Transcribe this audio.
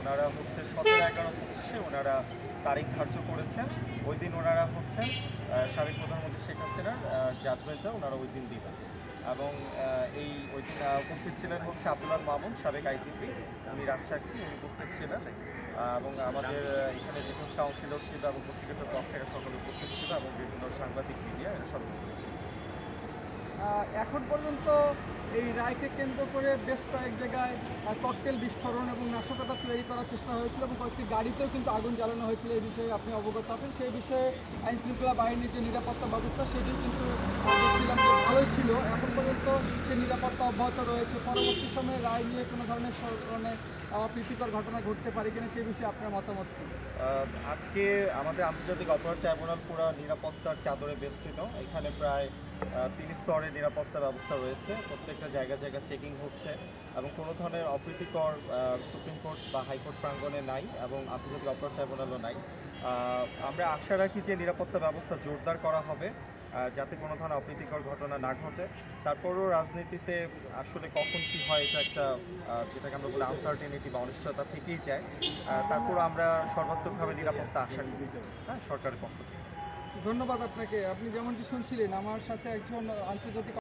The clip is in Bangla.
ওনারা হচ্ছে 17-11-25-এ ওনারা তারিখ ধার্য করেছেন। ওই দিন ওনারা হচ্ছেন সাবেক প্রধানমন্ত্রী শেখ হাসিনার জাজমেন্টটা ওনারা ওই দিন দিবেন। এবং ওই দিন উপস্থিত ছিলেন হচ্ছে আব্দুল মামুন, সাবেক আইজিপি, উনি রাজসাক্ষী, উনি উপস্থিত ছিলেন। এবং আমাদের এখানে ডিফেন্স কাউন্সিলও ছিল এবং প্রসিকিউটর পক্ষের সকলে উপস্থিত ছিল এবং বিভিন্ন সাংবাদিক মিডিয়া এরা সব উপস্থিত ছিল। এখন পর্যন্ত এই রায়কে কেন্দ্র করে বেশ কয়েক জায়গায় ককটেল বিস্ফোরণ এবং নাশকতা তৈরি করার চেষ্টা হয়েছিল এবং কয়েকটি গাড়িতেও কিন্তু আগুন জ্বালানো হয়েছিল। এই বিষয়ে আপনি অবগত আছেন। সেই বিষয়ে আইনশৃঙ্খলা বাহিনীর যে নিরাপত্তা ব্যবস্থা সেটি কিন্তু দেখছিলাম যে ভালোই ছিল। এখন পর্যন্ত সেই নিরাপত্তা অব্যাহত রয়েছে। পরবর্তী সময়ে রায় নিয়ে কোনো ধরনের প্রীতিকর ঘটনা ঘটতে পারে কিনা সেই বিষয়ে আপনার মতামত কী? আজকে আমাদের আন্তর্জাতিক অপরাধ ট্রাইব্যুনাল পুরো নিরাপত্তার চাদরে বেষ্টিত। এখানে প্রায় 3 স্তরের নিরাপত্তা ব্যবস্থা রয়েছে। প্রত্যেকটা জায়গায় চেকিং হচ্ছে এবং কোনো ধরনের অপ্রীতিকর সুপ্রিম কোর্ট বা হাইকোর্ট প্রাঙ্গণে নাই এবং আন্তর্জাতিক অপরাধ ট্রাইব্যুনালও নাই। আমরা আশা রাখি যে নিরাপত্তা ব্যবস্থা জোরদার করা হবে যাতে কোনো ধরনের অপ্রীতিকর ঘটনা না ঘটে। তারপরেও রাজনীতিতে আসলে কখন কী হয় এটা একটা যেটাকে আমরা বলি আনসার্টেনিটি বা অনিশ্চয়তা থেকেই যায়। তারপরও আমরা সর্বাত্মকভাবে নিরাপত্তা আশা করি সরকারের পক্ষ থেকে। ধন্যবাদ আপনাকে। আপনি যেমনটি শুনছিলেন, আমার সাথে একজন আন্তর্জাতিক